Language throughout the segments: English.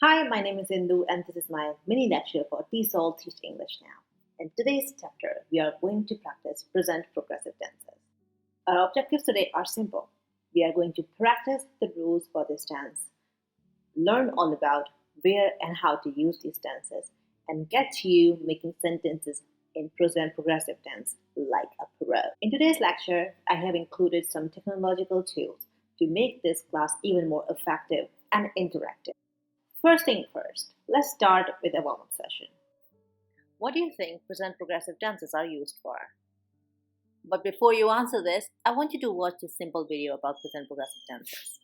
Hi, my name is Indu, and this is my mini lecture for TESOL Teach English Now. In today's chapter, we are going to practice present progressive tenses. Our objectives today are simple. We are going to practice the rules for this tense, learn all about where and how to use these tenses, and get you making sentences in present progressive tense like a pro. In today's lecture, I have included some technological tools to make this class even more effective and interactive. First thing first, let's start with a warm-up session. What do you think present progressive tenses are used for? But before you answer this, I want you to watch this simple video about present progressive tenses.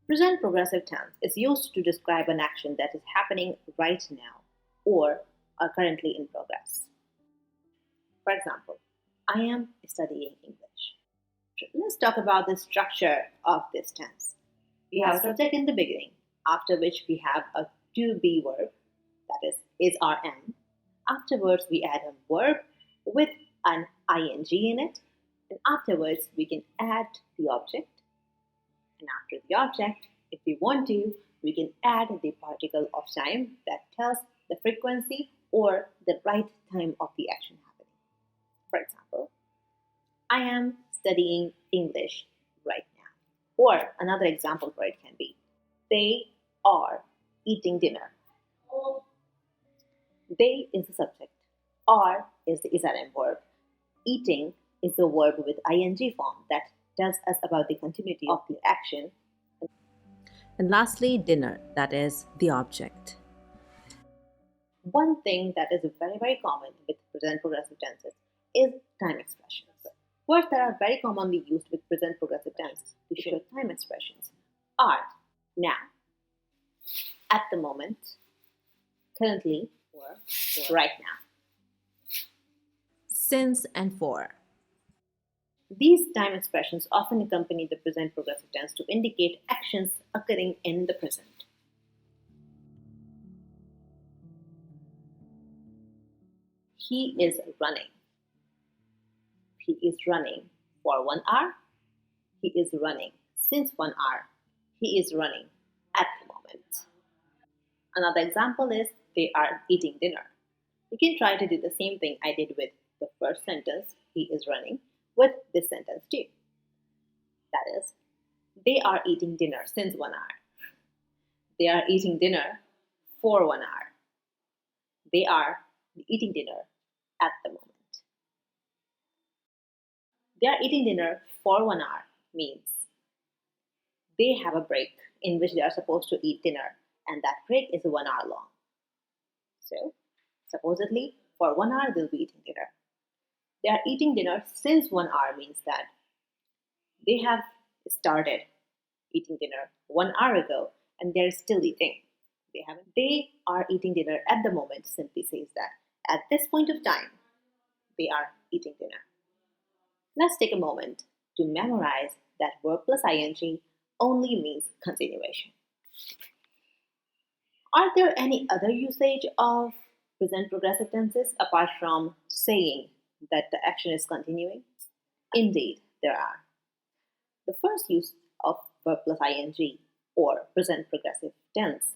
Present progressive tense is used to describe an action that is happening right now or are currently in progress. For example, I am studying English. Let's talk about the structure of this tense. We have a subject in the beginning, after which we have a to be verb, that is rm. Afterwards, we add a verb with an ing in it, and afterwards, we can add the object. And after the object, if we want to, we can add the particle of time that tells the frequency or the right time of the action happening. For example, I am studying English right now. Or another example for it can be, they are eating dinner. They is the subject. Are is the isrm verb. Eating is the verb with ing form that tells us about the continuity of the action. And lastly, dinner, that is the object. One thing that is very, very common with present progressive tenses is time expressions. Words that are very commonly used with present progressive tense to show time expressions are now, at the moment, currently, or right now. Since and for. These time expressions often accompany the present progressive tense to indicate actions occurring in the present. He is running. He is running for 1 hour. He is running since 1 hour. He is running at the moment. Another example is they are eating dinner. You can try to do the same thing I did with the first sentence, he is running, with this sentence too. That is, they are eating dinner since 1 hour. They are eating dinner for 1 hour. They are eating dinner at the moment. They are eating dinner for 1 hour means they have a break in which they are supposed to eat dinner, and that break is 1 hour long. So, supposedly, for 1 hour they'll be eating dinner. They are eating dinner since 1 hour means that they have started eating dinner 1 hour ago and they're still eating. They are eating dinner at the moment simply says that at this point of time, they are eating dinner. Let's take a moment to memorize that verb plus ing only means continuation. Are there any other usage of present progressive tenses apart from saying that the action is continuing? Indeed, there are. The first use of verb plus ing or present progressive tense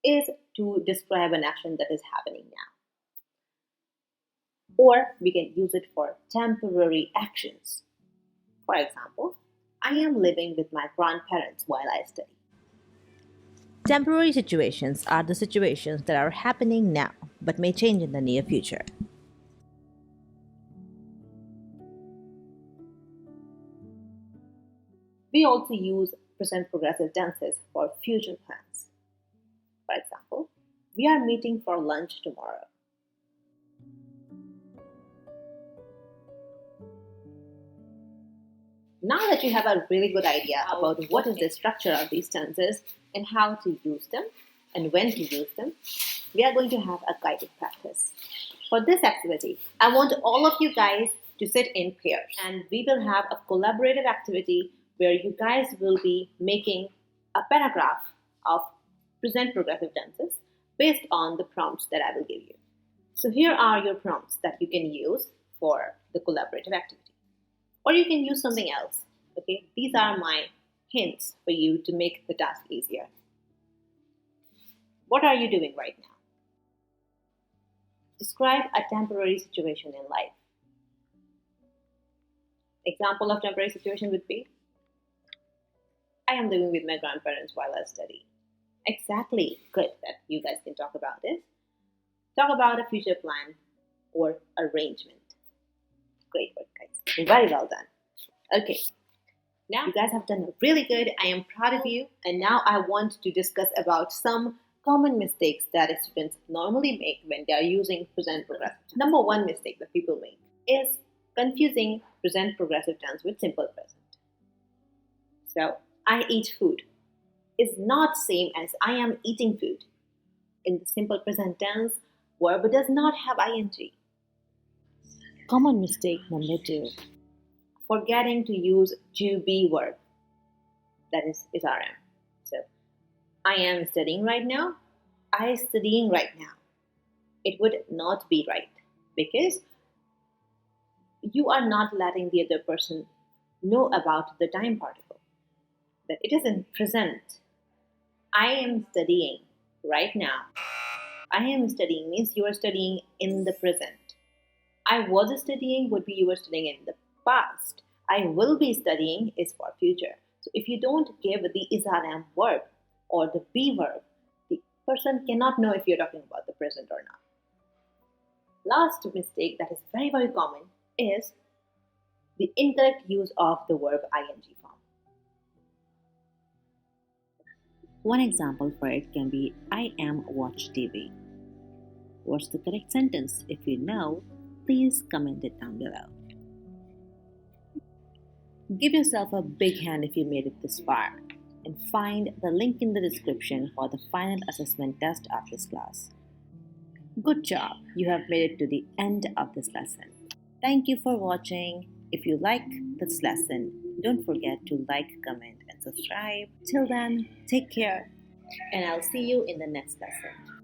is to describe an action that is happening now. Or we can use it for temporary actions. For example, I am living with my grandparents while I study. Temporary situations are the situations that are happening now but may change in the near future. We also use present progressive tenses for future plans. For example, we are meeting for lunch tomorrow. Now that you have a really good idea about what is the structure of these tenses and how to use them and when to use them, we are going to have a guided practice. For this activity, I want all of you guys to sit in pairs and we will have a collaborative activity where you guys will be making a paragraph of present progressive tenses based on the prompts that I will give you. So here are your prompts that you can use for the collaborative activity. Or you can use something else. Okay, these are my hints for you to make the task easier. What are you doing right now? Describe a temporary situation in life. Example of temporary situation would be I am living with my grandparents while I study. Exactly. Good that you guys can talk about this. Talk about a future plan or arrangement. Great work, guys. Very well done. Okay. Now you guys have done really good. I am proud of you. And now I want to discuss about some common mistakes that students normally make when they are using present progressive tense. Number one mistake that people make is confusing present progressive tense with simple present. So, I eat food is not same as I am eating food. In the simple present tense, verb does not have ing. Common mistake number 2. Forgetting to use to be verb. That is rm. So, I am studying right now. I am studying right now. It would not be right because you are not letting the other person know about the time particle. That it is in present. I am studying right now. I am studying means you are studying in the present. I was studying would be you were studying in the past. I will be studying is for future. So if you don't give the is am verb or the be verb, the person cannot know if you're talking about the present or not. Last mistake that is very, very common is the incorrect use of the verb ing form. One example for it can be I am watch TV. What's the correct sentence? If you know, please comment it down below. Give yourself a big hand if you made it this far, and find the link in the description for the final assessment test of this class. Good job, you have made it to the end of this lesson. Thank you for watching. If you like this lesson, don't forget to like, comment, and subscribe. Till then, take care, and I'll see you in the next lesson.